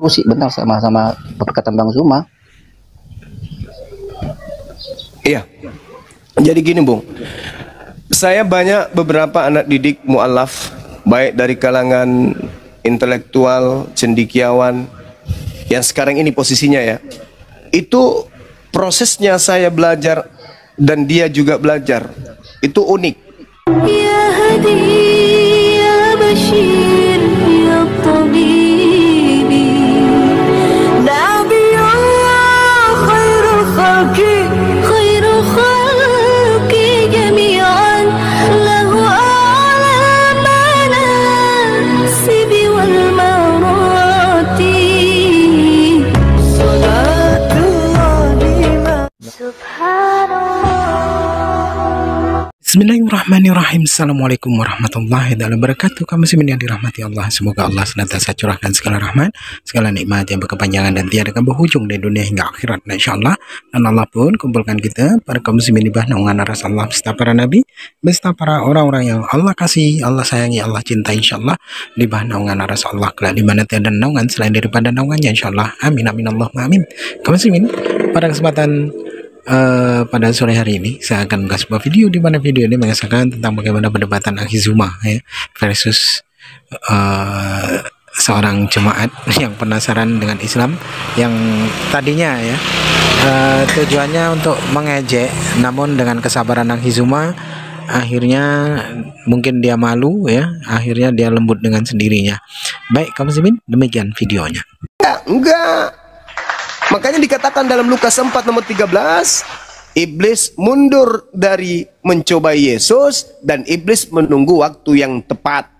diskusi bentar sama perkataan Bang Zuma. Iya. Jadi gini, Bung. Saya banyak beberapa anak didik mu'alaf, baik dari kalangan intelektual, cendekiawan, yang sekarang ini posisinya ya. Itu prosesnya saya belajar dan dia juga belajar. Itu unik. Ya Hadi, ya Bashir, ya Tabibi, Nabiyullah khairul khalqi, khairul khalqi jami'an, lahu a'la manasibi wal marati, salatullahi subhanallah. Bismillahirrahmanirrahim. Assalamualaikum warahmatullahi wabarakatuh. Kamu muslimin yang dirahmati Allah, semoga Allah senantiasa curahkan segala rahmat, segala nikmat yang berkepanjangan dan tiada berhujung dari dunia hingga akhirat, insyaallah. Dan Allah pun kumpulkan kita para kaum muslimin di bawah naungan aras Allah beserta para nabi, beserta para orang-orang yang Allah kasih, Allah sayangi, Allah cintai, insyaallah, di bawah naungan aras Allah kelak di mana tiada naungan selain daripada naungannya, insyaallah. Amin amin Allahumma amin. Kaum muslimin, pada kesempatan pada sore hari ini saya akan mengasih sebuah video di mana video ini mengisahkan tentang bagaimana perdebatan Akhi Zuma ya, versus seorang jemaat yang penasaran dengan Islam, yang tadinya ya tujuannya untuk mengejek, namun dengan kesabaran Akhi Zuma akhirnya mungkin dia malu ya, akhirnya dia lembut dengan sendirinya. Baik kaum muslimin, demikian videonya. Enggak. Makanya dikatakan dalam Lukas 4 nomor 13, iblis mundur dari mencoba Yesus dan iblis menunggu waktu yang tepat.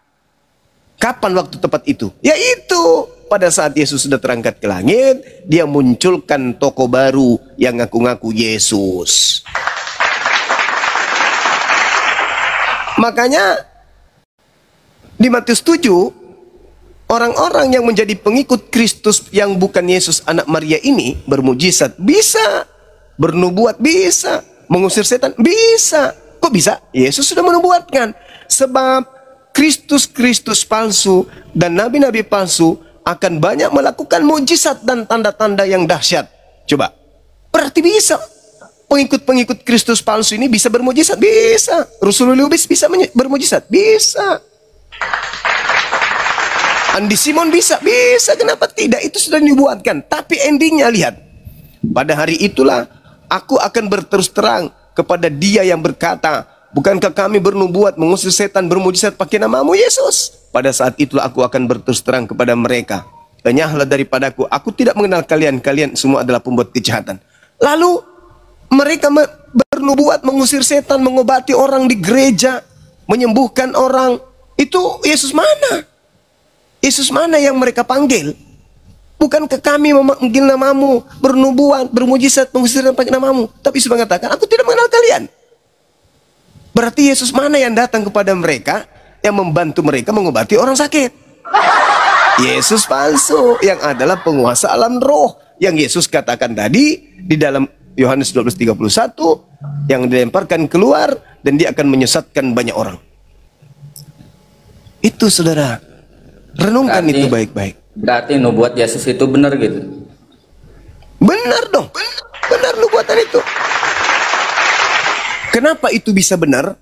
Kapan waktu tepat itu? Yaitu pada saat Yesus sudah terangkat ke langit, dia munculkan tokoh baru yang ngaku-ngaku Yesus. Makanya di Matius 7, orang-orang yang menjadi pengikut Kristus yang bukan Yesus anak Maria ini bermujizat bisa, bernubuat bisa, mengusir setan bisa. Kok bisa? Yesus sudah menubuatkan. Sebab Kristus palsu dan nabi-nabi palsu akan banyak melakukan mujizat dan tanda-tanda yang dahsyat. Coba. Berarti bisa. Pengikut-pengikut Kristus palsu ini bisa bermujizat? Bisa. Rasulullah bisa bermujizat? Bisa. Andi Simon bisa, kenapa tidak? Itu sudah dibuatkan. Tapi endingnya lihat. Pada hari itulah aku akan berterus terang kepada dia yang berkata, bukankah kami bernubuat, mengusir setan, bermujizat pakai namamu Yesus? Pada saat itulah aku akan berterus terang kepada mereka, enyahlah daripadaku, aku tidak mengenal kalian, kalian semua adalah pembuat kejahatan. Lalu mereka bernubuat, mengusir setan, mengobati orang di gereja, menyembuhkan orang. Itu Yesus mana? Yesus mana yang mereka panggil? Bukankah kami memanggil namamu, bernubuat, bermujizat, mengusir dan pakai namamu? Tapi Yesus mengatakan, aku tidak mengenal kalian. Berarti Yesus mana yang datang kepada mereka, yang membantu mereka mengobati orang sakit? Yesus palsu, yang adalah penguasa alam roh, yang Yesus katakan tadi di dalam Yohanes 12:31, yang dilemparkan keluar dan dia akan menyesatkan banyak orang. Itu saudara. Renungkan berarti, itu baik-baik. Berarti nubuat Yesus itu benar gitu? Benar dong. Benar nubuatan itu. Kenapa itu bisa benar?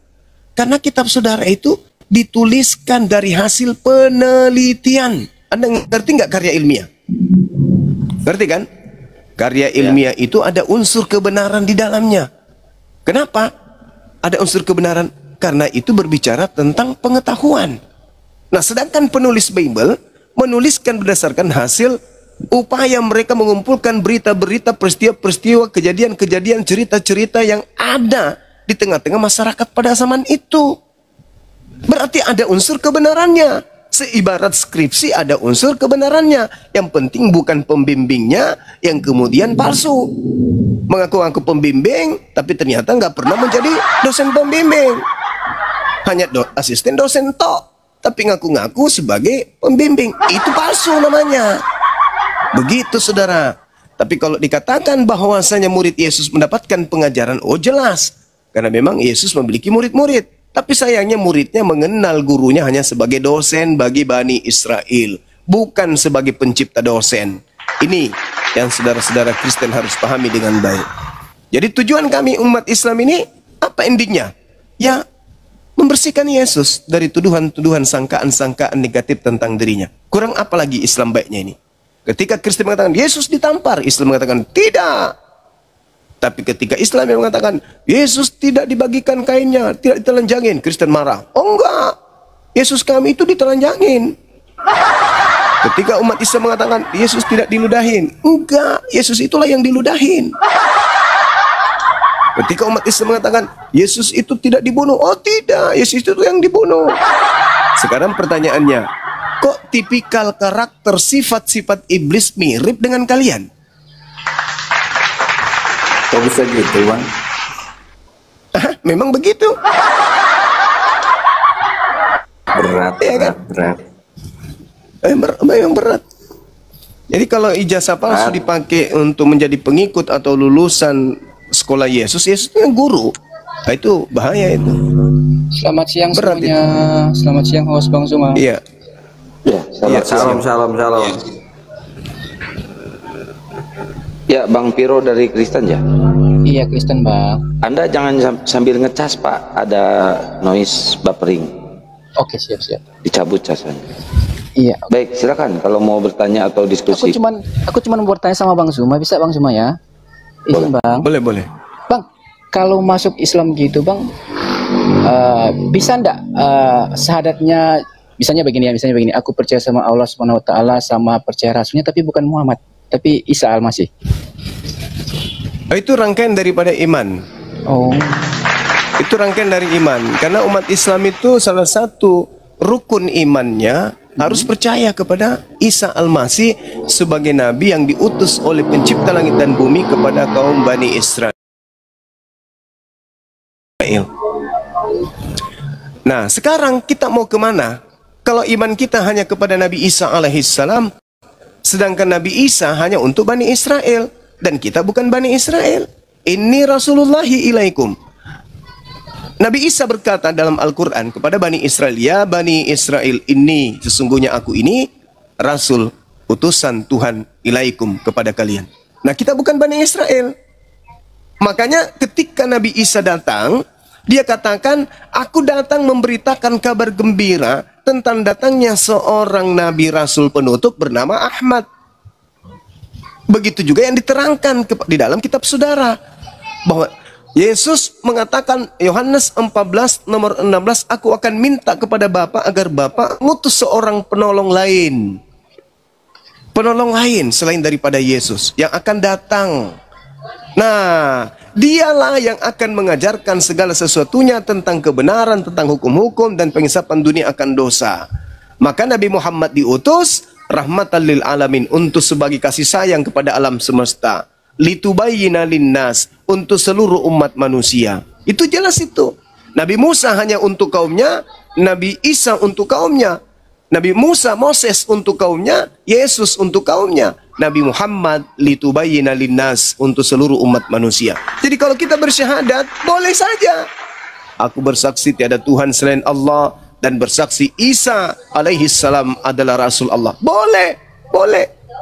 Karena kitab saudara itu dituliskan dari hasil penelitian. Anda ngerti nggak karya ilmiah? Ngerti kan? Karya ilmiah itu ada unsur kebenaran di dalamnya. Kenapa? Ada unsur kebenaran. Karena itu berbicara tentang pengetahuan. Nah, sedangkan penulis Bible menuliskan berdasarkan hasil upaya mereka mengumpulkan berita-berita, peristiwa-peristiwa, kejadian-kejadian, cerita-cerita yang ada di tengah-tengah masyarakat pada zaman itu. Berarti ada unsur kebenarannya. Seibarat skripsi ada unsur kebenarannya. Yang penting bukan pembimbingnya yang kemudian palsu. Mengaku-ngaku pembimbing, tapi ternyata nggak pernah menjadi dosen pembimbing. Hanya asisten dosen tok. Tapi ngaku-ngaku sebagai pembimbing. Itu palsu namanya. Begitu saudara. Tapi kalau dikatakan bahwasanya murid Yesus mendapatkan pengajaran, oh jelas. Karena memang Yesus memiliki murid-murid. Tapi sayangnya muridnya mengenal gurunya hanya sebagai dosen bagi Bani Israel. bukan sebagai pencipta dosen. Ini yang saudara-saudara Kristen harus pahami dengan baik. Jadi tujuan kami umat Islam ini apa endingnya? Ya, membersihkan Yesus dari tuduhan-tuduhan, sangkaan-sangkaan negatif tentang dirinya. Kurang apa lagi Islam baiknya ini? Ketika Kristen mengatakan Yesus ditampar, Islam mengatakan tidak. Tapi ketika Islam yang mengatakan Yesus tidak dibagikan kainnya, tidak ditelanjangin, Kristen marah. Oh enggak, Yesus kami itu ditelanjangin. Ketika umat Islam mengatakan Yesus tidak diludahin, enggak, Yesus itulah yang diludahin. Ketika umat Islam mengatakan Yesus itu tidak dibunuh, oh tidak, Yesus itu yang dibunuh. Sekarang pertanyaannya, kok tipikal karakter sifat-sifat iblis mirip dengan kalian? Kok bisa gitu, Bang? Memang begitu. Berat, Ya kan? berat. Memang berat. Jadi kalau ijazah palsu dipakai untuk menjadi pengikut atau lulusan sekolah Yesus, Yesus itu yang guru. Nah, itu bahaya itu. Selamat siang Berat semuanya. Selamat siang host Bang Zuma. Iya. Ya, Iya, salam. Ya, Bang Piro dari Kristen ya. Iya Kristen Bang. Anda jangan sambil ngecas Pak, ada noise buffering. Oke siap. Dicabut casannya. Iya. Baik, silakan kalau mau bertanya atau diskusi. Aku cuman mau bertanya sama Bang Zuma, bisa Bang Zuma ya? Izin Bang. Boleh. Bang, kalau masuk Islam gitu Bang, bisa ndak syahadatnya misalnya begini, aku percaya sama Allah Subhanahu wa taala, sama percaya rasulnya, tapi bukan Muhammad, tapi Isa Al-Masih. Itu rangkaian daripada iman. Oh. Itu rangkaian dari iman. Karena umat Islam itu salah satu rukun imannya harus percaya kepada Isa Al-Masih sebagai nabi yang diutus oleh pencipta langit dan bumi kepada kaum Bani Israel. Nah, sekarang kita mau kemana? Kalau iman kita hanya kepada Nabi Isa alaihissalam, sedangkan Nabi Isa hanya untuk Bani Israel, dan kita bukan Bani Israel. Inni Rasulullahi ilaikum. Nabi Isa berkata dalam Al-Quran kepada Bani Israel, ya Bani Israel, ini sesungguhnya aku ini Rasul, utusan Tuhan ilaikum kepada kalian. Nah, kita bukan Bani Israel. Makanya ketika Nabi Isa datang, dia katakan, aku datang memberitakan kabar gembira tentang datangnya seorang Nabi Rasul penutup bernama Ahmad. Begitu juga yang diterangkan di dalam kitab saudara, bahwa Yesus mengatakan, Yohanes 14 nomor 16, aku akan minta kepada Bapa agar Bapa mengutus seorang penolong lain. Penolong lain selain daripada Yesus yang akan datang. Nah, dialah yang akan mengajarkan segala sesuatunya tentang kebenaran, tentang hukum-hukum dan pengisapan dunia akan dosa. Maka Nabi Muhammad diutus rahmatan lil alamin, untuk sebagai kasih sayang kepada alam semesta. Litubayyina linnas, untuk seluruh umat manusia. Itu jelas itu. Nabi Musa hanya untuk kaumnya, Nabi Isa untuk kaumnya. Nabi Musa, Moses untuk kaumnya, Yesus untuk kaumnya. Nabi Muhammad litubayyina linnas, untuk seluruh umat manusia. Jadi kalau kita bersyahadat, boleh saja. Aku bersaksi tiada Tuhan selain Allah, dan bersaksi Isa alaihissalam adalah Rasul Allah. Boleh.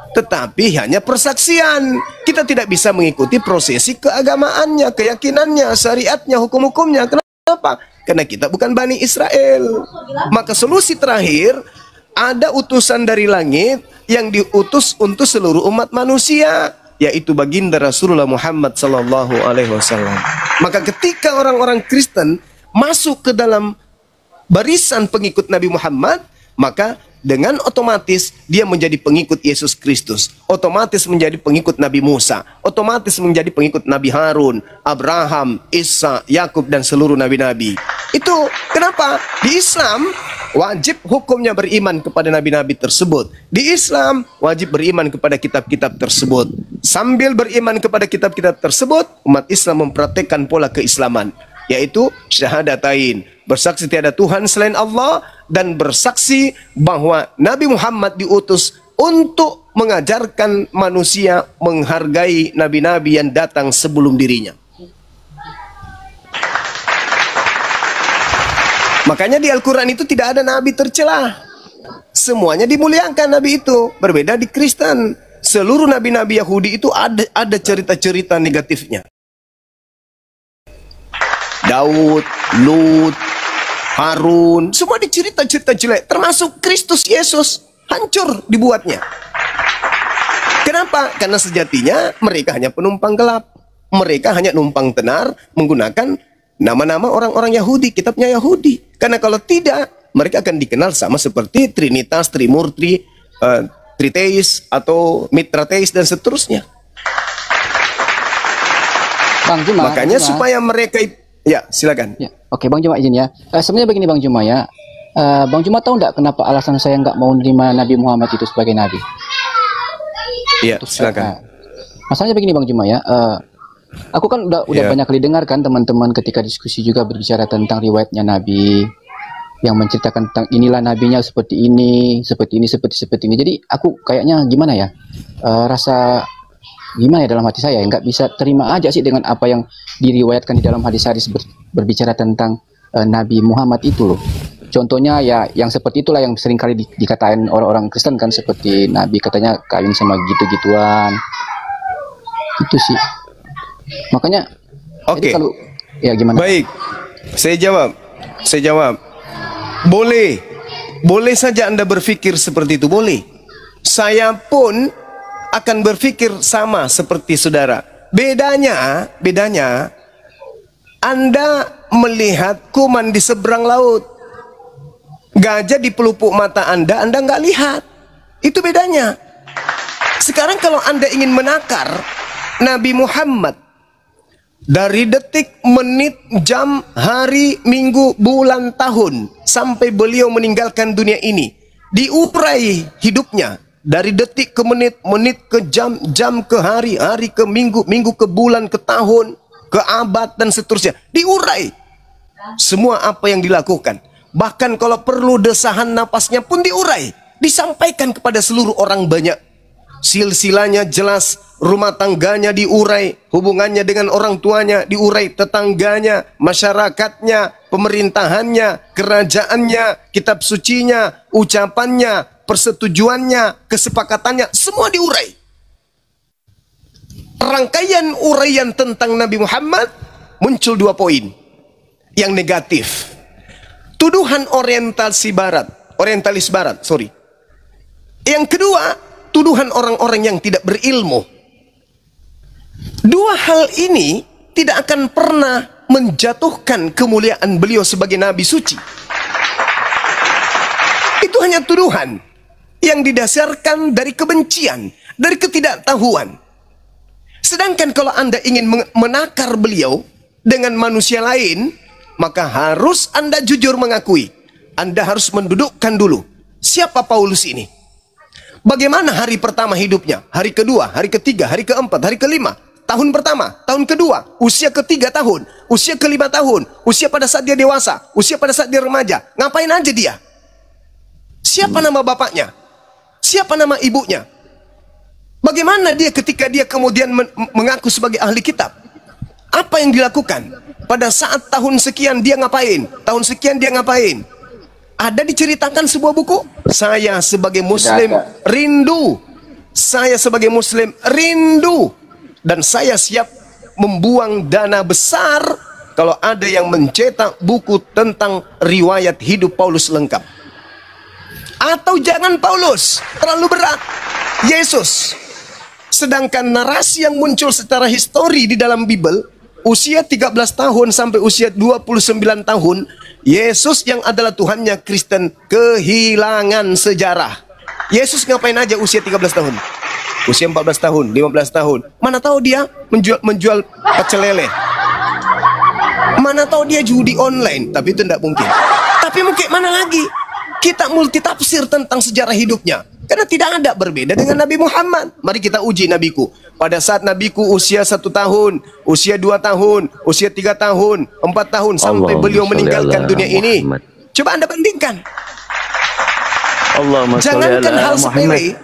Tetapi hanya persaksian. Kita tidak bisa mengikuti prosesi keagamaannya, keyakinannya, syariatnya, hukum-hukumnya. Kenapa? Karena kita bukan Bani Israel. Maka solusi terakhir, ada utusan dari langit yang diutus untuk seluruh umat manusia, yaitu baginda Rasulullah Muhammad sallallahu alaihi wasallam. Maka ketika orang-orang Kristen masuk ke dalam barisan pengikut Nabi Muhammad, maka dengan otomatis dia menjadi pengikut Yesus Kristus, otomatis menjadi pengikut Nabi Musa, otomatis menjadi pengikut Nabi Harun, Abraham, Isa, Yakub dan seluruh nabi-nabi. Itu kenapa di Islam wajib hukumnya beriman kepada nabi-nabi tersebut. Di Islam wajib beriman kepada kitab-kitab tersebut. Sambil beriman kepada kitab-kitab tersebut, umat Islam mempraktekkan pola keislaman, yaitu syahadatain, bersaksi tiada Tuhan selain Allah, dan bersaksi bahwa Nabi Muhammad diutus untuk mengajarkan manusia menghargai nabi-nabi yang datang sebelum dirinya. Makanya di Al-Quran itu tidak ada nabi tercela. semuanya dimuliakan nabi itu. Berbeda di Kristen. Seluruh nabi-nabi Yahudi itu ada cerita-cerita negatifnya. Daud, Lut, Harun, semua dicerita-cerita jelek. Termasuk Kristus Yesus, hancur dibuatnya. Kenapa? Karena sejatinya mereka hanya penumpang gelap. Mereka hanya numpang tenar menggunakan nama-nama orang-orang Yahudi, kitabnya Yahudi. Karena kalau tidak, mereka akan dikenal sama seperti Trinitas, Trimurti, Triteis, atau Mitrateis, dan seterusnya. Bang Juma, makanya supaya mereka... Ya, silakan. Ya, oke, Bang Juma izin ya. Sebenarnya begini Bang Juma ya. Bang Juma tahu nggak kenapa alasan saya nggak mau menerima Nabi Muhammad itu sebagai Nabi? Iya, silakan. Masalahnya begini Bang Juma ya. Aku kan udah banyak kali dengar kan teman-teman ketika diskusi juga berbicara tentang riwayatnya Nabi yang menceritakan tentang inilah nabinya seperti ini, seperti ini, seperti ini. Jadi aku kayaknya gimana ya? Rasa gimana ya dalam hati saya, nggak bisa terima aja sih dengan apa yang diriwayatkan di dalam hadis-hadis berbicara tentang Nabi Muhammad itu loh. Contohnya ya yang seperti itulah yang sering kali dikatain orang-orang Kristen kan, seperti Nabi katanya kawin sama gitu-gituan. Itu sih. Makanya oke. Kalau ya gimana? Baik. Saya jawab. Boleh saja Anda berpikir seperti itu, boleh. Saya pun akan berpikir sama seperti saudara. Bedanya Anda melihat kuman di seberang laut. Gajah di pelupuk mata Anda nggak lihat. Itu bedanya. Sekarang kalau Anda ingin menakar Nabi Muhammad dari detik, menit, jam, hari, minggu, bulan, tahun sampai beliau meninggalkan dunia ini, diurai hidupnya dari detik ke menit, menit ke jam, jam ke hari, hari ke minggu, minggu ke bulan, ke tahun, ke abad, dan seterusnya. Diurai semua apa yang dilakukan. Bahkan kalau perlu desahan napasnya pun diurai, disampaikan kepada seluruh orang banyak. Silsilanya jelas, rumah tangganya diurai, hubungannya dengan orang tuanya diurai, tetangganya, masyarakatnya, pemerintahannya, kerajaannya, kitab sucinya, ucapannya, persetujuannya, kesepakatannya, semua diurai. Rangkaian uraian tentang Nabi Muhammad muncul 2 poin yang negatif. Tuduhan orientalis barat. Yang kedua, tuduhan orang-orang yang tidak berilmu. 2 hal ini tidak akan pernah menjatuhkan kemuliaan beliau sebagai nabi suci. Itu hanya tuduhan yang didasarkan dari kebencian, dari ketidaktahuan. Sedangkan kalau Anda ingin menakar beliau dengan manusia lain, maka harus Anda jujur mengakui. Anda harus mendudukkan dulu, siapa Paulus ini? Bagaimana hari pertama hidupnya? Hari kedua, hari ketiga, hari keempat, hari kelima. Tahun pertama, tahun kedua, usia ke-3 tahun, usia ke-5 tahun, usia pada saat dia dewasa, usia pada saat dia remaja. Ngapain aja dia? Siapa nama bapaknya? Siapa nama ibunya? Bagaimana dia ketika dia kemudian mengaku sebagai ahli kitab? Apa yang dilakukan? Pada saat tahun sekian dia ngapain? Tahun sekian dia ngapain? Ada diceritakan sebuah buku? Saya sebagai muslim rindu. Saya sebagai muslim rindu. Dan saya siap membuang dana besar kalau ada yang mencetak buku tentang riwayat hidup Paulus lengkap. Atau jangan Paulus, terlalu berat. Yesus. Sedangkan narasi yang muncul secara histori di dalam Bible, usia 13 tahun sampai usia 29 tahun, Yesus yang adalah Tuhannya Kristen kehilangan sejarah. Yesus ngapain aja usia 13 tahun? Usia 14 tahun, 15 tahun. Mana tahu dia menjual pecel lele. Mana tahu dia judi online, tapi itu tidak mungkin. Tapi mungkin mana lagi? Kita multitafsir tentang sejarah hidupnya. Karena tidak ada berbeda dengan Nabi Muhammad. Mari kita uji nabiku. Pada saat nabiku usia 1 tahun, usia 2 tahun, usia 3 tahun, 4 tahun sampai beliau meninggalkan dunia ini. Coba Anda bandingkan. Jangankan hal sepele.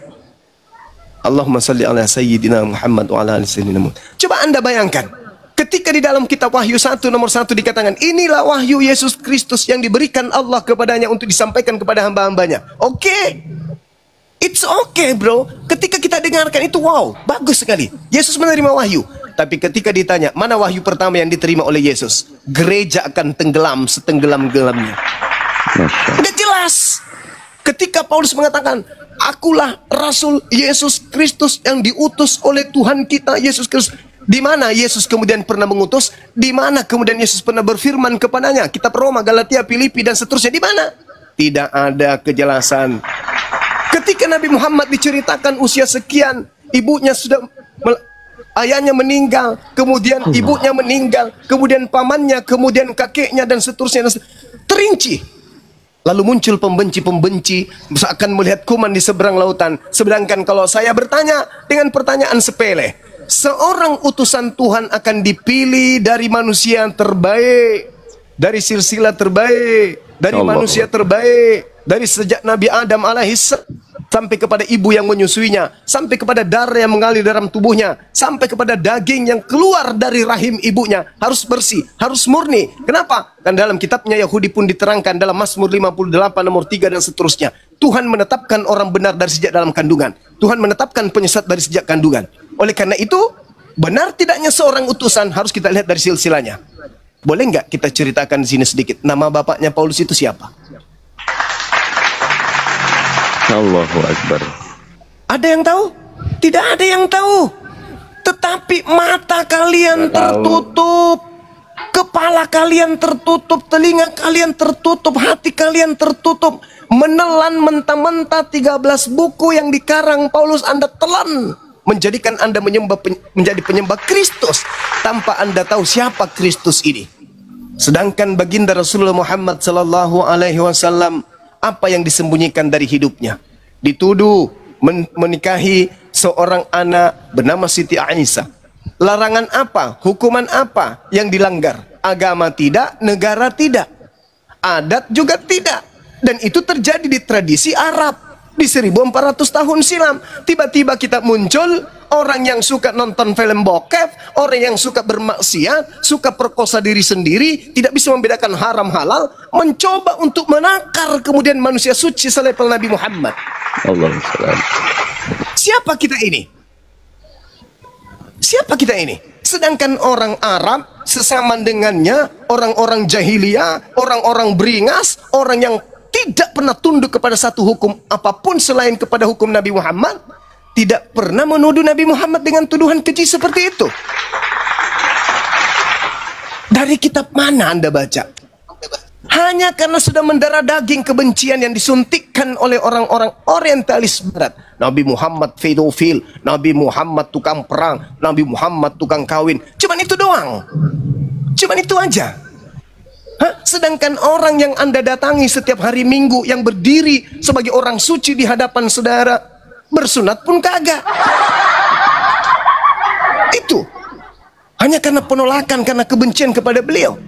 Allahumma salli ala sayyidina Muhammad wa ala ali sayyidina Muhammad. Coba Anda bayangkan, ketika Ketika di dalam kitab Wahyu 1 nomor 1 dikatakan, inilah wahyu Yesus Kristus yang diberikan Allah kepadanya untuk disampaikan kepada hamba-hambanya. Oke. It's okay, bro. Ketika kita dengarkan itu, wow, bagus sekali. Yesus menerima wahyu. Tapi ketika ditanya, mana wahyu pertama yang diterima oleh Yesus? Gereja akan tenggelam setenggelam-gelamnya. Udah jelas. Ketika Paulus mengatakan, akulah Rasul Yesus Kristus yang diutus oleh Tuhan kita Yesus Kristus. Di mana Yesus kemudian pernah mengutus? Di mana kemudian Yesus pernah berfirman kepadanya? Kitab Roma, Galatia, Filipi dan seterusnya. Di mana? Tidak ada kejelasan. Ketika Nabi Muhammad diceritakan usia sekian, ibunya sudah ayahnya meninggal, kemudian ibunya meninggal, kemudian pamannya, kemudian kakeknya dan seterusnya, terinci. Lalu muncul pembenci-pembenci seakan melihat kuman di seberang lautan. Sedangkan kalau saya bertanya dengan pertanyaan sepele, seorang utusan Tuhan akan dipilih dari manusia yang terbaik, dari silsilah terbaik, dari manusia terbaik, dari sejak Nabi Adam alaihissalam sampai kepada ibu yang menyusuinya, sampai kepada darah yang mengalir dalam tubuhnya, sampai kepada daging yang keluar dari rahim ibunya, harus bersih, harus murni. Kenapa? Dan dalam kitabnya Yahudi pun diterangkan dalam Mazmur 58 nomor 3 dan seterusnya. Tuhan menetapkan orang benar dari sejak dalam kandungan. Tuhan menetapkan penyesat dari sejak kandungan. Oleh karena itu, benar tidaknya seorang utusan harus kita lihat dari silsilahnya. Boleh nggak kita ceritakan di sini sedikit? Nama bapaknya Paulus itu siapa? Allahu Akbar. Ada yang tahu? Tidak ada yang tahu. Tetapi mata kalian tertutup, kepala kalian tertutup, telinga kalian tertutup, hati kalian tertutup. Menelan mentah-mentah 13 buku yang dikarang Paulus Anda telan, menjadikan Anda menjadi penyembah Kristus tanpa Anda tahu siapa Kristus ini. Sedangkan baginda Rasulullah Muhammad sallallahu alaihi wasallam, apa yang disembunyikan dari hidupnya? Dituduh menikahi seorang anak bernama Siti Aisyah. Larangan apa? Hukuman apa yang dilanggar? Agama tidak, negara tidak, adat juga tidak. Dan itu terjadi di tradisi Arab di 1400 tahun silam. Tiba-tiba kita muncul orang yang suka nonton film bokep, orang yang suka bermaksiat, suka perkosa diri sendiri, tidak bisa membedakan haram halal, mencoba untuk menakar kemudian manusia suci selevel Nabi Muhammad. Allahumma. Siapa kita ini? Siapa kita ini? Sedangkan orang Arab sesama dengannya, orang-orang jahiliyah, orang-orang beringas, orang yang tidak pernah tunduk kepada satu hukum apapun selain kepada hukum Nabi Muhammad, tidak pernah menuduh Nabi Muhammad dengan tuduhan keji seperti itu. Dari kitab mana Anda baca? Hanya karena sudah mendarah daging kebencian yang disuntikkan oleh orang-orang orientalis barat. Nabi Muhammad pedofil, Nabi Muhammad tukang perang, Nabi Muhammad tukang kawin. Cuman itu doang. Cuman itu aja. Sedangkan orang yang Anda datangi setiap hari Minggu yang berdiri sebagai orang suci di hadapan saudara, bersunat pun kagak. Itu hanya karena penolakan, karena kebencian kepada beliau.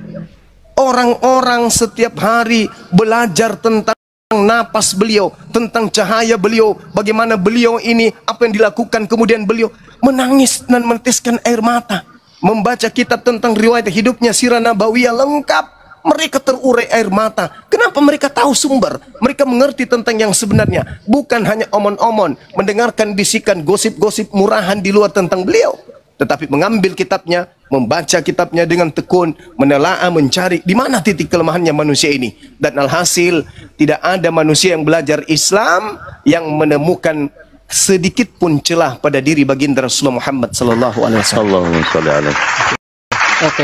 Orang-orang setiap hari belajar tentang napas beliau, tentang cahaya beliau, bagaimana beliau ini, apa yang dilakukan, kemudian beliau menangis dan meneteskan air mata. Membaca kitab tentang riwayat hidupnya, sirah nabawiyah lengkap, mereka terurai air mata. Kenapa mereka tahu sumber? Mereka mengerti tentang yang sebenarnya, bukan hanya omon-omon, mendengarkan bisikan gosip-gosip murahan di luar tentang beliau, tetapi mengambil kitabnya, membaca kitabnya dengan tekun, menelaah, mencari di mana titik kelemahannya manusia ini. Dan alhasil tidak ada manusia yang belajar Islam yang menemukan sedikit pun celah pada diri baginda Rasulullah Muhammad sallallahu alaihi wasallam.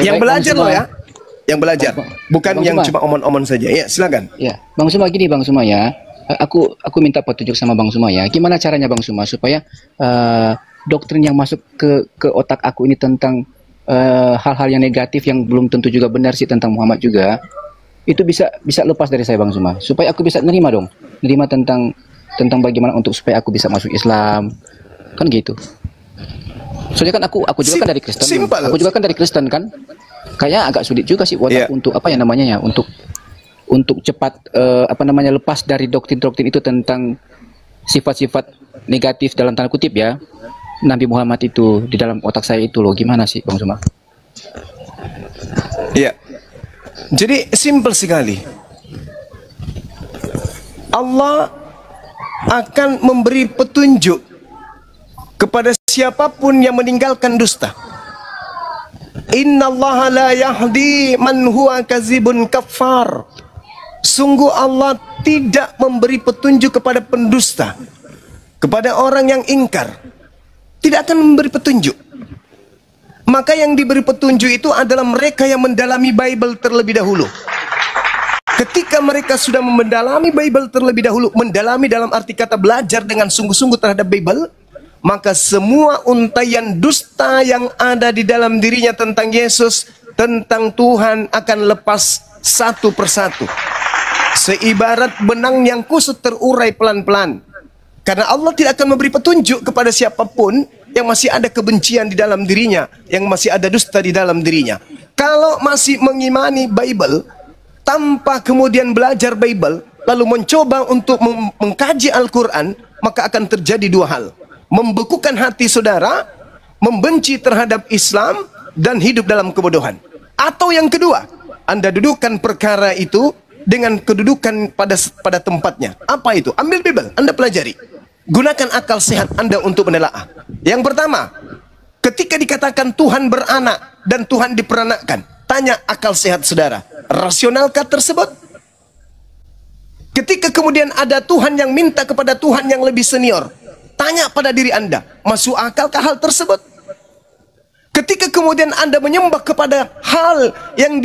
Yang belajar loh ya, yang belajar, bukan Bang yang Suma. Cuma omon-omon saja. Ya, silakan. Ya, Bang Suma gini Bang Suma ya. Aku minta petunjuk sama Bang Suma ya. Gimana caranya Bang Suma supaya doktrin yang masuk ke otak aku ini tentang hal-hal yang negatif yang belum tentu juga benar sih tentang Muhammad juga, itu bisa lepas dari saya Bang Suma, supaya aku bisa nerima tentang bagaimana untuk supaya aku bisa masuk Islam, kan gitu. Soalnya kan aku juga kan dari Kristen. Aku juga kan dari Kristen kan. Kayaknya agak sulit juga sih untuk apa ya namanya ya, untuk cepat lepas dari doktrin-doktrin itu tentang sifat-sifat negatif dalam tanda kutip ya Nabi Muhammad itu di dalam otak saya itu loh. Gimana sih Bang Suma? Ya. Jadi simpel sekali. Allah akan memberi petunjuk kepada siapapun yang meninggalkan dusta. Innallaha la yahdi man huwa kazibun kafar. Sungguh Allah tidak memberi petunjuk kepada pendusta, kepada orang yang ingkar. Tidak akan memberi petunjuk. Maka yang diberi petunjuk itu adalah mereka yang mendalami Bible terlebih dahulu. Ketika mereka sudah mendalami Bible terlebih dahulu, mendalami dalam arti kata belajar dengan sungguh-sungguh terhadap Bible, maka semua untaian dusta yang ada di dalam dirinya tentang Yesus, tentang Tuhan akan lepas satu persatu. Seibarat benang yang kusut terurai pelan-pelan. Karena Allah tidak akan memberi petunjuk kepada siapapun yang masih ada kebencian di dalam dirinya, yang masih ada dusta di dalam dirinya. Kalau masih mengimani Bible tanpa kemudian belajar Bible, lalu mencoba untuk mengkaji Al-Quran, maka akan terjadi dua hal. Membekukan hati saudara, membenci terhadap Islam, dan hidup dalam kebodohan. Atau yang kedua, Anda dudukkan perkara itu dengan kedudukan pada tempatnya. Apa itu? Ambil Bible, Anda pelajari. Gunakan akal sehat Anda untuk menelaah. Yang pertama, ketika dikatakan Tuhan beranak dan Tuhan diperanakkan, tanya akal sehat saudara, rasionalkah tersebut? Ketika kemudian ada Tuhan yang minta kepada Tuhan yang lebih senior, tanya pada diri Anda, masuk akalkah hal tersebut? Ketika kemudian Anda menyembah kepada hal yang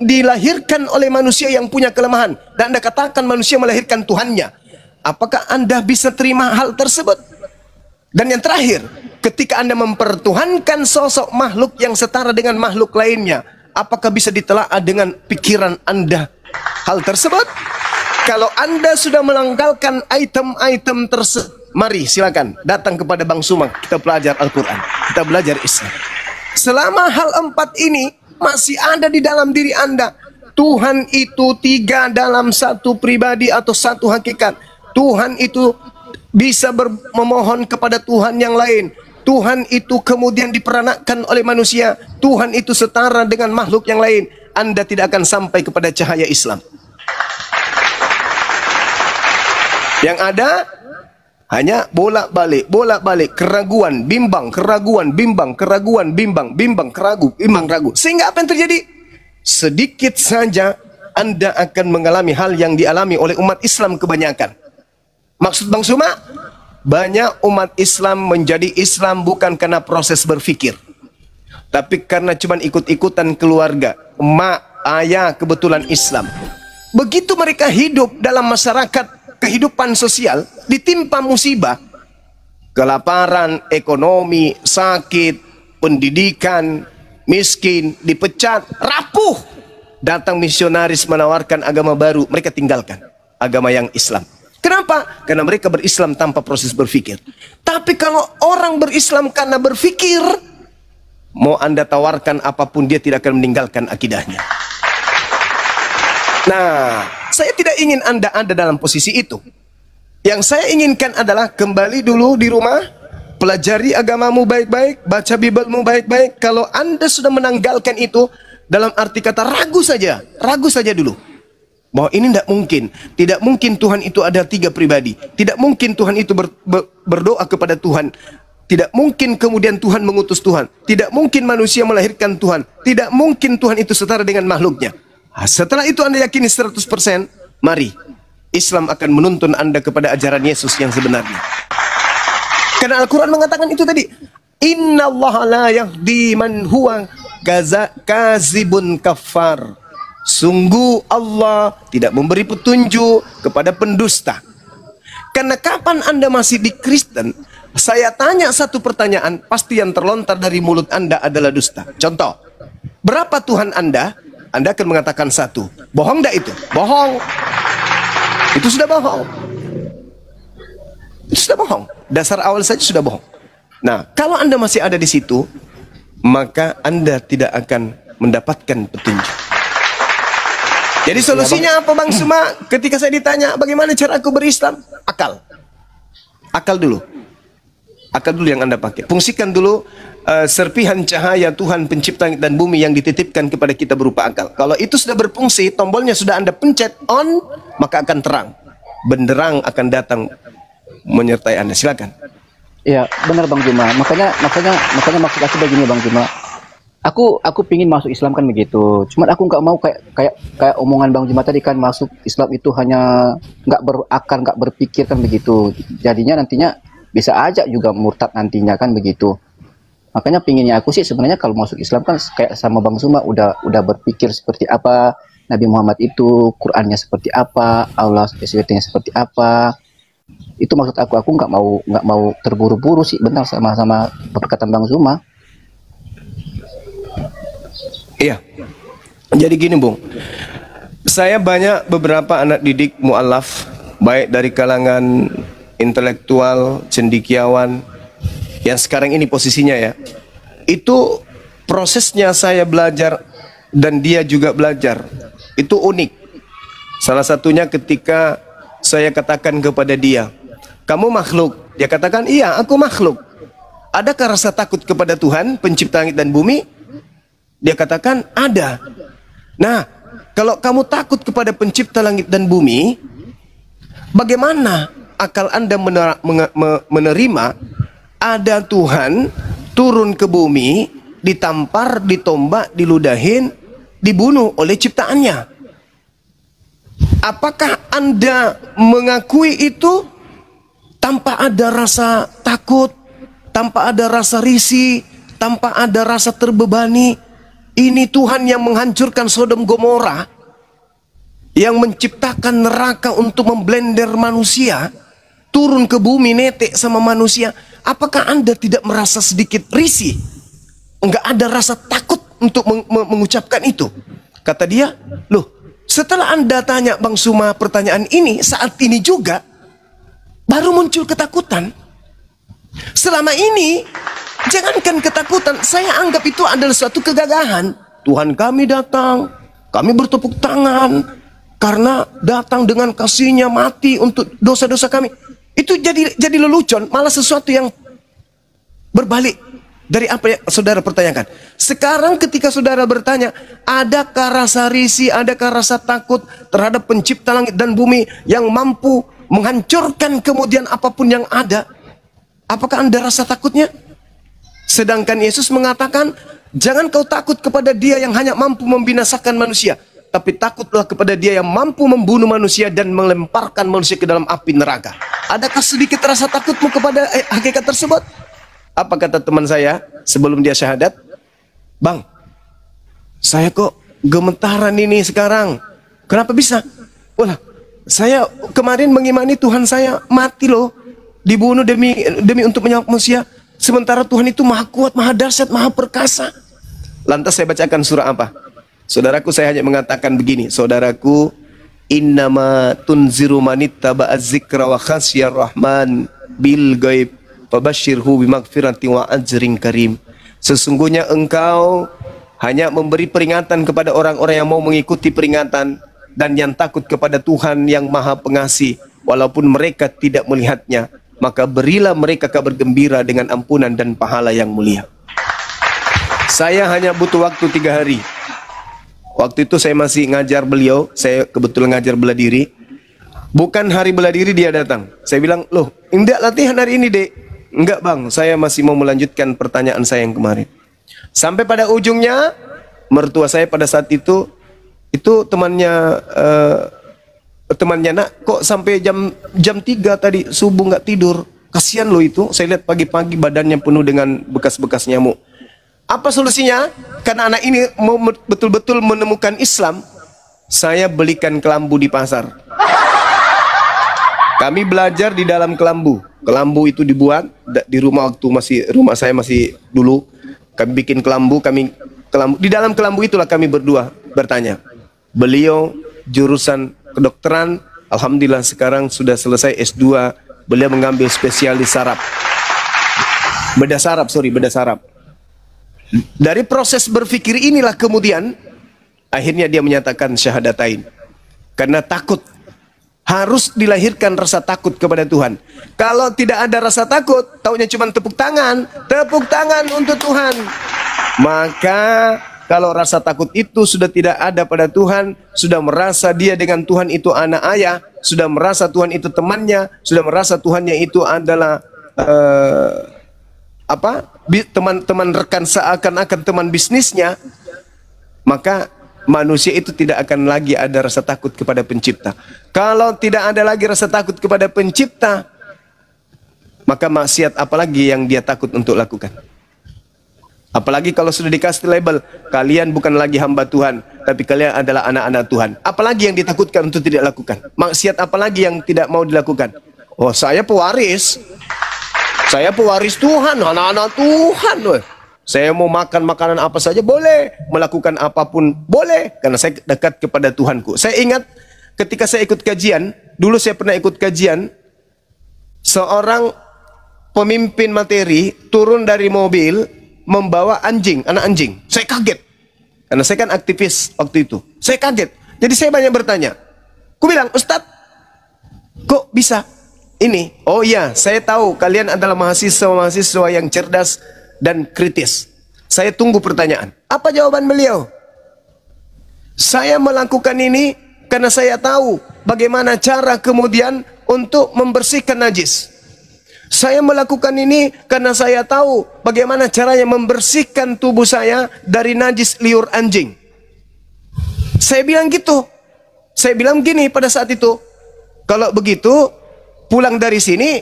dilahirkan oleh manusia yang punya kelemahan, dan Anda katakan manusia melahirkan Tuhannya, apakah Anda bisa terima hal tersebut? Dan yang terakhir, ketika Anda mempertuhankan sosok makhluk yang setara dengan makhluk lainnya, apakah bisa ditelaah dengan pikiran Anda hal tersebut? Kalau Anda sudah melanggalkan item-item tersebut, mari silakan datang kepada Bang Sumang, kita belajar Al-Quran, kita belajar Islam. Selama hal empat ini masih ada di dalam diri Anda, Tuhan itu tiga dalam satu pribadi atau satu hakikat. Tuhan itu bisa memohon kepada Tuhan yang lain. Tuhan itu kemudian diperanakkan oleh manusia. Tuhan itu setara dengan makhluk yang lain. Anda tidak akan sampai kepada cahaya Islam. Yang ada hanya bolak-balik, keraguan, bimbang, keragu, bimbang, ragu. Sehingga apa yang terjadi? Sedikit saja Anda akan mengalami hal yang dialami oleh umat Islam kebanyakan. Maksud Bang Suma, banyak umat Islam menjadi Islam bukan karena proses berpikir, tapi karena cuma ikut-ikutan keluarga, emak, ayah kebetulan Islam. Begitu mereka hidup dalam masyarakat, kehidupan sosial, ditimpa musibah, kelaparan, ekonomi, sakit, pendidikan, miskin, dipecat, rapuh. Datang misionaris menawarkan agama baru, mereka tinggalkan agama yang Islam. Kenapa? Karena mereka berislam tanpa proses berpikir. Tapi kalau orang berislam karena berpikir, mau Anda tawarkan apapun, dia tidak akan meninggalkan akidahnya. Nah, saya tidak ingin Anda ada dalam posisi itu. Yang saya inginkan adalah kembali dulu di rumah, pelajari agamamu baik-baik, baca Biblemu baik-baik. Kalau Anda sudah menanggalkan itu, dalam arti kata ragu saja dulu. Bahwa ini tidak mungkin Tuhan itu ada tiga pribadi. Tidak mungkin Tuhan itu berdoa kepada Tuhan. Tidak mungkin kemudian Tuhan mengutus Tuhan. Tidak mungkin manusia melahirkan Tuhan. Tidak mungkin Tuhan itu setara dengan makhluknya. Setelah itu Anda yakini 100%, mari Islam akan menuntun Anda kepada ajaran Yesus yang sebenarnya. Karena Al-Quran mengatakan itu tadi, Innallaha la yahdi man huwa kazibun kafar. Sungguh Allah tidak memberi petunjuk kepada pendusta. Karena kapan Anda masih di Kristen, saya tanya satu pertanyaan, pasti yang terlontar dari mulut Anda adalah dusta. Contoh, berapa Tuhan Anda? Anda akan mengatakan satu. Bohong enggak itu? Bohong. Itu sudah bohong. Itu sudah bohong. Dasar awal saja sudah bohong. Nah, kalau Anda masih ada di situ, maka Anda tidak akan mendapatkan petunjuk. Jadi solusinya apa Bang Suma? Ketika saya ditanya bagaimana cara aku berislam? Akal. Akal dulu. Akal dulu yang Anda pakai. Fungsikan dulu serpihan cahaya Tuhan pencipta langit dan bumi yang dititipkan kepada kita berupa akal. Kalau itu sudah berfungsi, tombolnya sudah Anda pencet on, maka akan terang. Benderang akan datang menyertai Anda. Silakan. Ya, benar Bang Juma. Makanya maksud aku begini Bang Juma. Aku pingin masuk Islam kan begitu. Cuman aku nggak mau kayak omongan Bang Juma tadi kan, masuk Islam itu hanya nggak berakal, nggak berpikir kan begitu. Jadinya nantinya bisa aja juga murtad nantinya kan begitu. Makanya pinginnya aku sih sebenarnya kalau masuk Islam kan kayak sama Bang Juma udah berpikir seperti apa Nabi Muhammad itu, Qurannya seperti apa, Allah SWT-nya seperti apa. Itu maksud aku nggak mau terburu-buru sih, benar sama perkataan Bang Zuma. Iya. Jadi gini, Bung. Saya banyak beberapa anak didik mu'alaf, baik dari kalangan intelektual, cendekiawan, yang sekarang ini posisinya ya. Itu prosesnya saya belajar dan dia juga belajar. Itu unik. Salah satunya ketika saya katakan kepada dia, "Kamu makhluk." Dia katakan, "Iya, aku makhluk." "Adakah rasa takut kepada Tuhan, pencipta langit dan bumi?" Dia katakan, "Ada." Nah, kalau kamu takut kepada pencipta langit dan bumi, bagaimana akal Anda menerima ada Tuhan turun ke bumi, ditampar, ditombak, diludahin, dibunuh oleh ciptaannya? Apakah Anda mengakui itu tanpa ada rasa takut, tanpa ada rasa risih, tanpa ada rasa terbebani? Ini Tuhan yang menghancurkan Sodom Gomora, yang menciptakan neraka untuk memblender manusia, turun ke bumi netek sama manusia. Apakah Anda tidak merasa sedikit risih? Enggak ada rasa takut untuk mengucapkan itu? Kata dia, "Loh, setelah Anda tanya Bang Suma pertanyaan ini, saat ini juga baru muncul ketakutan. Selama ini jangankan ketakutan, saya anggap itu adalah suatu kegagahan. Tuhan kami datang, kami bertepuk tangan karena datang dengan kasihnya mati untuk dosa-dosa kami." Itu jadi lelucon, malah sesuatu yang berbalik dari apa yang saudara pertanyakan. Sekarang ketika saudara bertanya, adakah rasa risih, adakah rasa takut terhadap pencipta langit dan bumi yang mampu menghancurkan kemudian apapun yang ada? Apakah Anda rasa takutnya? Sedangkan Yesus mengatakan, jangan kau takut kepada dia yang hanya mampu membinasakan manusia, tapi takutlah kepada dia yang mampu membunuh manusia dan melemparkan manusia ke dalam api neraka. Adakah sedikit rasa takutmu kepada hakikat tersebut? Apa kata teman saya sebelum dia syahadat? "Bang, saya kok gemetaran ini sekarang. Kenapa bisa?" "Wah, saya kemarin mengimani Tuhan saya mati loh, dibunuh demi untuk menyelamatkan manusia. Sementara Tuhan itu maha kuat, maha dahsyat, maha perkasa." Lantas saya bacakan surah apa? Saudaraku, saya hanya mengatakan begini, saudaraku, innama tunziru manittaba az-zikra wa khasyar rahman bil ghaib fabashshirhu bimaghfiratin wa ajrin karim. Sesungguhnya engkau hanya memberi peringatan kepada orang-orang yang mau mengikuti peringatan dan yang takut kepada Tuhan yang Maha Pengasih, walaupun mereka tidak melihatnya, maka berilah mereka kabar gembira dengan ampunan dan pahala yang mulia. Saya hanya butuh waktu 3 hari. Waktu itu saya masih ngajar beliau, saya kebetulan ngajar bela diri. Bukan hari bela diri dia datang. Saya bilang, "Loh, enggak latihan hari ini, Dek." "Enggak, Bang, saya masih mau melanjutkan pertanyaan saya yang kemarin." Sampai pada ujungnya, mertua saya pada saat itu temannya, "Nak, kok sampai jam 3 tadi subuh nggak tidur? Kasihan loh itu, saya lihat pagi-pagi badannya penuh dengan bekas-bekas nyamuk." Apa solusinya? Karena anak ini mau betul-betul menemukan Islam, saya belikan kelambu di pasar. Kami belajar di dalam kelambu. Kelambu itu dibuat di rumah waktu rumah saya masih dulu. Kami bikin kelambu, di dalam kelambu itulah kami berdua bertanya. Beliau jurusan kedokteran, alhamdulillah sekarang sudah selesai S2. Beliau mengambil spesialis saraf. Bedah saraf. Dari proses berpikir inilah kemudian akhirnya dia menyatakan syahadatain. Karena takut Harus dilahirkan rasa takut kepada Tuhan. Kalau tidak ada rasa takut, taunya cuma tepuk tangan untuk Tuhan. Maka kalau rasa takut itu sudah tidak ada pada Tuhan, sudah merasa dia dengan Tuhan itu anak ayah, sudah merasa Tuhan itu temannya, sudah merasa Tuhannya itu adalah teman-teman rekan, seakan-akan teman bisnisnya, maka manusia itu tidak akan lagi ada rasa takut kepada pencipta. Kalau tidak ada lagi rasa takut kepada pencipta, maka maksiat apalagi yang dia takut untuk lakukan? Apalagi kalau sudah dikasih label, kalian bukan lagi hamba Tuhan, tapi kalian adalah anak-anak Tuhan. Apalagi yang ditakutkan untuk tidak lakukan? Maksiat apalagi yang tidak mau dilakukan? Oh, saya pewaris. Saya pewaris Tuhan, anak-anak Tuhan. Saya mau makan makanan apa saja boleh, melakukan apapun boleh, karena saya dekat kepada Tuhanku. Saya ingat ketika saya ikut kajian, dulu saya pernah ikut kajian, seorang pemimpin materi turun dari mobil membawa anjing, anak anjing. Saya kaget, karena saya kan aktivis waktu itu. Saya kaget, jadi saya banyak bertanya. Aku bilang, Ustadz, kok bisa ini? Oh iya, saya tahu kalian adalah mahasiswa-mahasiswa yang cerdas dan kritis. Saya tunggu pertanyaan. Apa jawaban beliau? Saya melakukan ini karena saya tahu bagaimana cara kemudian untuk membersihkan najis. Saya melakukan ini karena saya tahu bagaimana caranya membersihkan tubuh saya dari najis liur anjing. Saya bilang gitu. Saya bilang gini pada saat itu, kalau begitu pulang dari sini,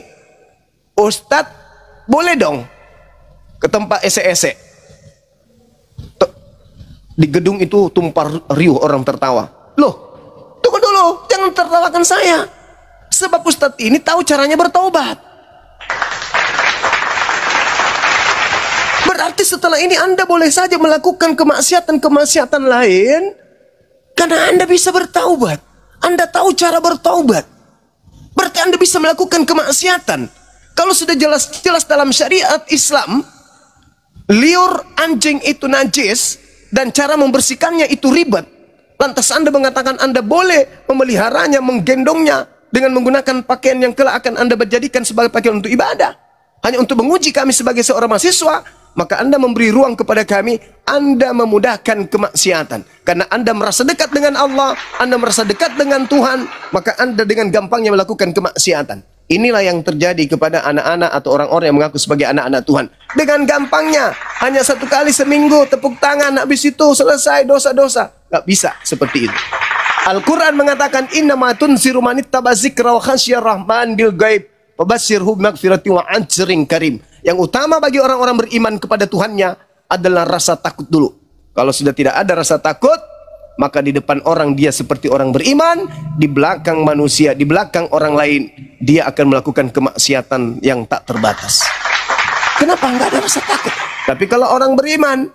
Ustadz boleh dong ke tempat ese-ese. Di gedung itu tumpah riuh orang tertawa. Loh, tunggu dulu, jangan tertawakan saya. Sebab Ustadz ini tahu caranya bertaubat. Berarti setelah ini Anda boleh saja melakukan kemaksiatan-kemaksiatan lain, karena Anda bisa bertaubat. Anda tahu cara bertaubat. Berarti Anda bisa melakukan kemaksiatan. Kalau sudah jelas-jelas dalam syariat Islam, liur anjing itu najis dan cara membersihkannya itu ribet, lantas Anda mengatakan Anda boleh memeliharanya, menggendongnya dengan menggunakan pakaian yang kelak akan Anda menjadikan sebagai pakaian untuk ibadah, hanya untuk menguji kami sebagai seorang mahasiswa, maka Anda memberi ruang kepada kami. Anda memudahkan kemaksiatan karena Anda merasa dekat dengan Allah, Anda merasa dekat dengan Tuhan, maka Anda dengan gampangnya melakukan kemaksiatan. Inilah yang terjadi kepada anak-anak atau orang-orang yang mengaku sebagai anak-anak Tuhan. Dengan gampangnya, hanya 1 kali seminggu tepuk tangan, habis itu selesai dosa-dosa. Gak bisa seperti itu. Al-Quran mengatakan, innama tunziru man ittaba dzikra wa khasyar rahman bil ghaib fabashshirhu bimaghfirati wa ajrin karim. Yang utama bagi orang-orang beriman kepada Tuhannya adalah rasa takut dulu. Kalau sudah tidak ada rasa takut, maka di depan orang dia seperti orang beriman, di belakang manusia, di belakang orang lain, dia akan melakukan kemaksiatan yang tak terbatas. Kenapa nggak ada rasa takut? Tapi kalau orang beriman,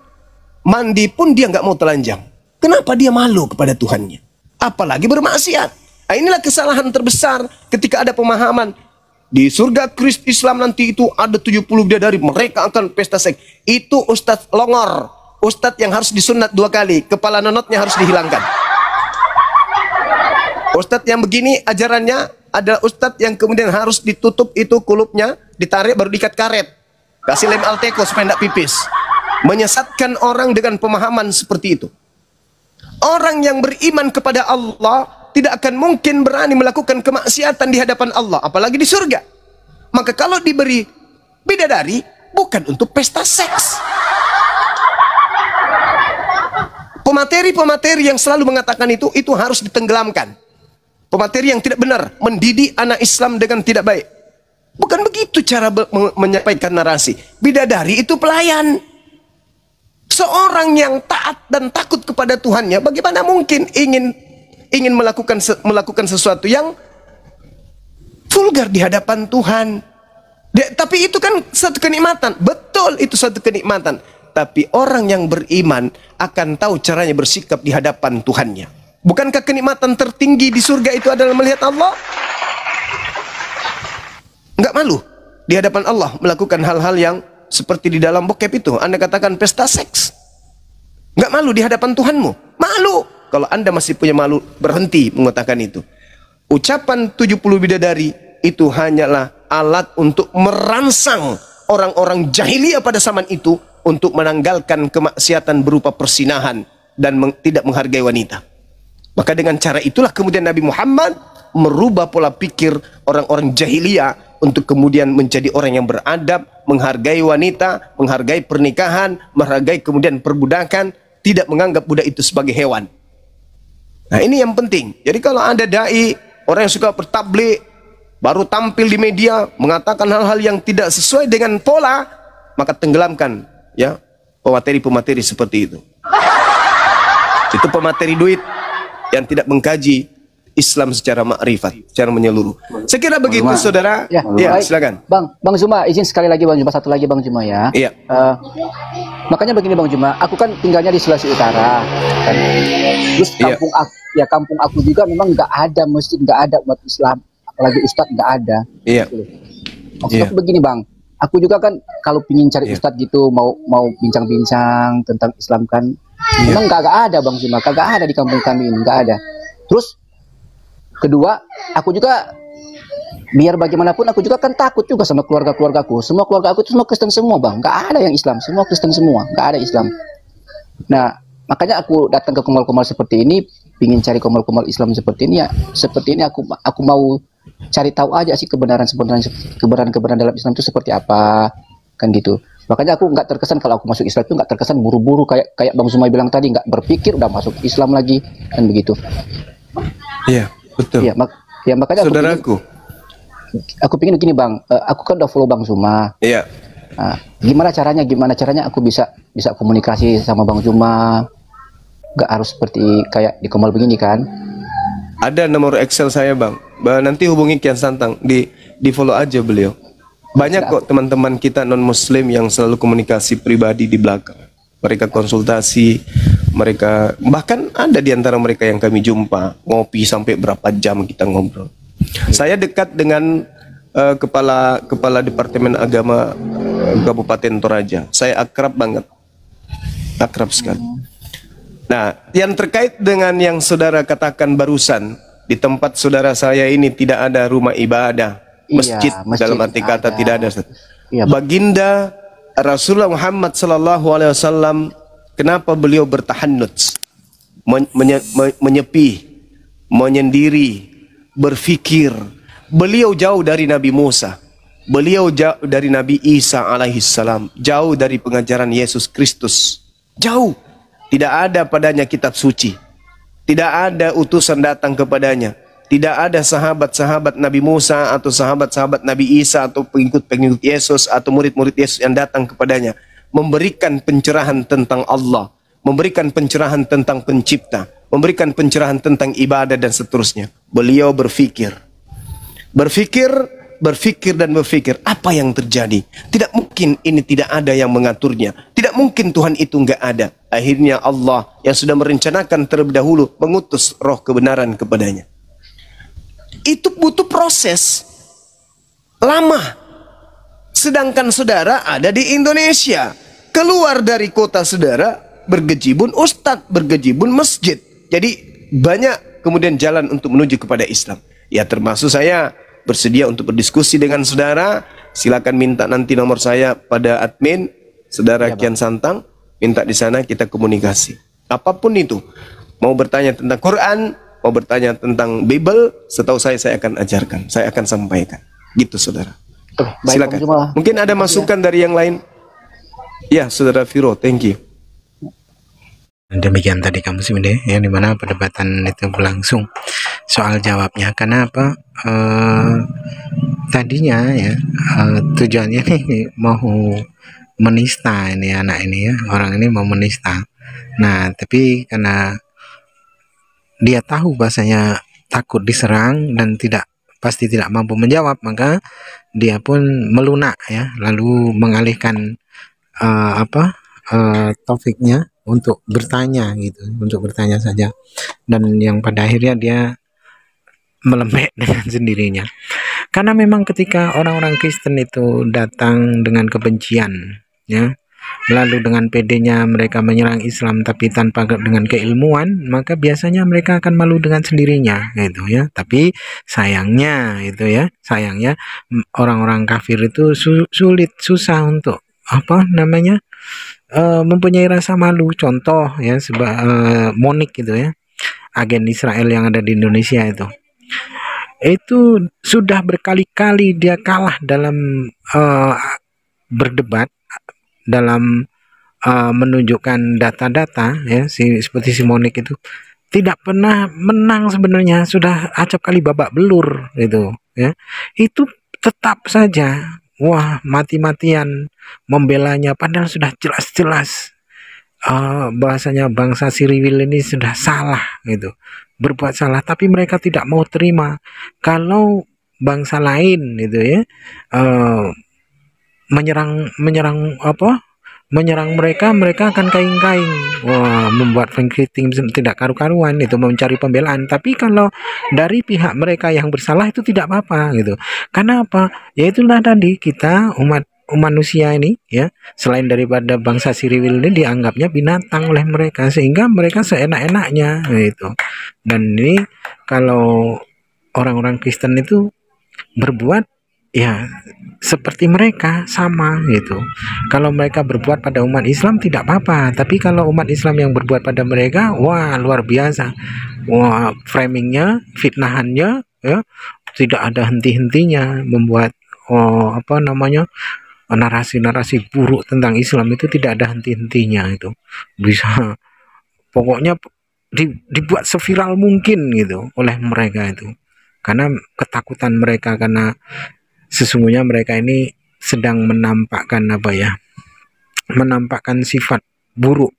mandi pun dia nggak mau telanjang. Kenapa dia malu kepada Tuhannya? Apalagi bermaksiat. Nah, inilah kesalahan terbesar ketika ada pemahaman di surga Kristus Islam nanti itu ada 70 bidadari, mereka akan pesta seks. Itu Ustadz Longor, Ustadz yang harus disunat 2 kali, kepala nonotnya harus dihilangkan. Ustadz yang begini ajarannya adalah Ustadz yang kemudian harus ditutup itu kulupnya, ditarik baru diikat karet, kasih lem Alteco supaya tidak pipis. Menyesatkan orang dengan pemahaman seperti itu. Orang yang beriman kepada Allah tidak akan mungkin berani melakukan kemaksiatan di hadapan Allah, apalagi di surga. Maka kalau diberi bidadari, bukan untuk pesta seks. Pemateri-pemateri yang selalu mengatakan itu harus ditenggelamkan. Pemateri yang tidak benar, mendidik anak Islam dengan tidak baik. Bukan begitu cara menyampaikan narasi. Bidadari itu pelayan. Seorang yang taat dan takut kepada Tuhannya, bagaimana mungkin ingin melakukan sesuatu yang vulgar di hadapan Tuhan? Tapi itu kan satu kenikmatan. Betul, itu satu kenikmatan. Tapi orang yang beriman akan tahu caranya bersikap di hadapan Tuhannya. Bukankah kenikmatan tertinggi di surga itu adalah melihat Allah? Enggak malu di hadapan Allah melakukan hal-hal yang seperti di dalam bokep itu. Anda katakan pesta seks. Enggak malu di hadapan Tuhanmu? Malu. Kalau Anda masih punya malu, berhenti mengatakan itu. Ucapan 70 bidadari itu hanyalah alat untuk merangsang orang-orang jahiliyah pada zaman itu untuk menanggalkan kemaksiatan berupa persinahan dan tidak menghargai wanita. Maka dengan cara itulah kemudian Nabi Muhammad merubah pola pikir orang-orang jahiliyah untuk kemudian menjadi orang yang beradab, menghargai wanita, menghargai pernikahan, menghargai kemudian perbudakan, tidak menganggap budak itu sebagai hewan. Nah, ini yang penting. Jadi kalau ada dai, orang yang suka bertablik, baru tampil di media mengatakan hal-hal yang tidak sesuai dengan pola, maka tenggelamkan ya pemateri-pemateri seperti itu. Itu pemateri duit yang tidak mengkaji Islam secara makrifat, secara menyeluruh. Saya kira begitu, saudara. Ya, baik. Silakan. Bang Zuma, izin sekali lagi Bang Zuma, satu lagi Bang Zuma ya. Iya. Makanya begini Bang Zuma, aku kan tinggalnya di Sulawesi Utara. Kan. Terus kampung aku juga memang nggak ada masjid, nggak ada umat Islam, apalagi ustadz nggak ada. Iya. Maksud aku begini Bang, aku juga kan kalau pingin cari ustadz gitu, mau bincang-bincang tentang Islam kan, memang nggak ada Bang Zuma, kagak ada di kampung kami ini, nggak ada. Terus kedua, aku juga biar bagaimanapun aku juga kan takut juga sama keluargaku. Semua keluarga aku itu semua Kristen semua Bang, nggak ada yang Islam, semua Kristen semua, nggak ada Islam. Nah, makanya aku datang ke kumal-kumal seperti ini, pingin cari kumal-kumal Islam seperti ini ya. Seperti ini aku mau cari tahu aja sih kebenaran dalam Islam itu seperti apa, kan gitu. Makanya aku nggak terkesan kalau aku masuk Islam itu nggak terkesan buru-buru kayak Bang Zumai bilang tadi, nggak berpikir udah masuk Islam lagi, kan begitu. Iya, betul. Ya, makanya saudaraku, aku pingin gini Bang, aku kan udah follow Bang Zuma. iya. Nah, gimana caranya aku bisa komunikasi sama Bang Zuma? Gak harus seperti kayak di Komal begini kan? Ada nomor Excel saya Bang. Nanti hubungi Kian Santang, di follow aja beliau. Banyak kok teman-teman kita non Muslim yang selalu komunikasi pribadi di belakang. Mereka konsultasi, mereka bahkan ada di antara mereka yang kami jumpa ngopi sampai berapa jam kita ngobrol. Saya dekat dengan kepala Departemen Agama Kabupaten Toraja. Saya akrab banget, akrab sekali. Nah, yang terkait dengan yang saudara katakan barusan, di tempat saudara saya ini tidak ada rumah ibadah, masjid dalam arti kata ada. Tidak ada. Iya, Baginda Rasulullah Muhammad SAW, kenapa beliau bertahannuts, menyepi, menyendiri, berfikir. Beliau jauh dari Nabi Musa, beliau jauh dari Nabi Isa alaihissalam, jauh dari pengajaran Yesus Kristus, jauh. Tidak ada padanya kitab suci, tidak ada utusan datang kepadanya, tidak ada sahabat-sahabat Nabi Musa atau sahabat-sahabat Nabi Isa atau pengikut-pengikut Yesus atau murid-murid Yesus yang datang kepadanya memberikan pencerahan tentang Allah, memberikan pencerahan tentang pencipta, memberikan pencerahan tentang ibadah dan seterusnya. Beliau berfikir dan berfikir apa yang terjadi. Tidak mungkin ini tidak ada yang mengaturnya. Tidak mungkin Tuhan itu enggak ada. Akhirnya Allah yang sudah merencanakan terlebih dahulu mengutus roh kebenaran kepadanya. Itu butuh proses lama. Sedangkan saudara ada di Indonesia, keluar dari kota saudara, bergejibun ustadz, bergejibun masjid. Jadi banyak kemudian jalan untuk menuju kepada Islam. Ya, termasuk saya bersedia untuk berdiskusi dengan saudara. Silakan minta nanti nomor saya pada admin saudara Kian Santang, minta di sana kita komunikasi. Apapun itu, mau bertanya tentang Quran, mau bertanya tentang Bible, setahu saya akan ajarkan, saya akan sampaikan. Gitu saudara. Silakan. Mungkin ada masukan dari yang lain. Ya, saudara Viro, thank you. Demikian tadi kamu sih yang dimana perdebatan itu berlangsung soal jawabnya. Karena apa, tadinya ya tujuannya nih mau menista ini anak ini ya, orang ini mau menista. Nah tapi karena dia tahu bahasanya takut diserang dan pasti tidak mampu menjawab, maka dia pun melunak ya, lalu mengalihkan topiknya untuk bertanya gitu, untuk bertanya saja, dan yang pada akhirnya dia melembek dengan sendirinya. Karena memang ketika orang-orang Kristen itu datang dengan kebencian ya, lalu dengan pedenya mereka menyerang Islam tapi tanpa dengan keilmuan, maka biasanya mereka akan malu dengan sendirinya gitu ya. Tapi sayangnya itu ya, sayangnya orang-orang kafir itu susah untuk apa namanya mempunyai rasa malu. Contoh ya, Monik gitu ya, agen Israel yang ada di Indonesia itu sudah berkali-kali dia kalah dalam berdebat, dalam menunjukkan data-data ya, seperti si Monik itu tidak pernah menang sebenarnya, sudah acap kali babak belur gitu ya. Itu tetap saja wah mati-matian membelanya, padahal sudah jelas-jelas bahasanya bangsa Siriwil ini sudah salah gitu, berbuat salah, tapi mereka tidak mau terima kalau bangsa lain gitu ya menyerang mereka akan kaing-kaing, wah membuat fighting tidak karu-karuan itu, mencari pembelaan. Tapi kalau dari pihak mereka yang bersalah itu tidak apa-apa gitu. Karena apa? Ya itulah tadi, kita umat manusia ini ya, selain daripada bangsa Siriwil ini dianggapnya binatang oleh mereka, sehingga mereka seenak-enaknya gitu. Dan ini kalau orang-orang Kristen itu berbuat ya seperti mereka sama gitu. Kalau mereka berbuat pada umat Islam tidak apa-apa, tapi kalau umat Islam yang berbuat pada mereka, wah luar biasa. Wah, framingnya, fitnahannya ya tidak ada henti-hentinya, membuat narasi-narasi buruk tentang Islam itu tidak ada henti-hentinya. Itu bisa pokoknya dibuat seviral mungkin gitu oleh mereka itu, karena ketakutan mereka, karena sesungguhnya mereka ini sedang menampakkan sifat buruk,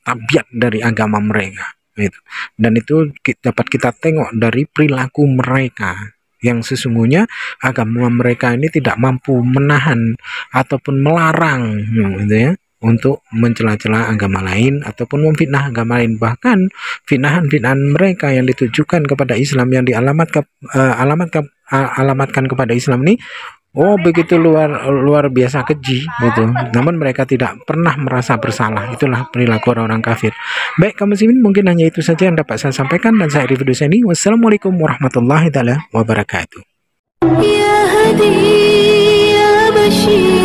tabiat dari agama mereka gitu. Dan itu dapat kita tengok dari perilaku mereka, yang sesungguhnya agama mereka ini tidak mampu menahan ataupun melarang gitu ya, untuk mencela-cela agama lain ataupun memfitnah agama lain. Bahkan fitnahan-fitnahan mereka yang ditujukan kepada Islam, yang alamatkan kepada Islam ini, begitu luar biasa keji gitu. Namun mereka tidak pernah merasa bersalah. Itulah perilaku orang-orang kafir. Baik kaum muslimin, mungkin hanya itu saja yang dapat saya sampaikan, dan saya Rifdus ini. Wassalamualaikum warahmatullahi wabarakatuh. يا هدي يا بشير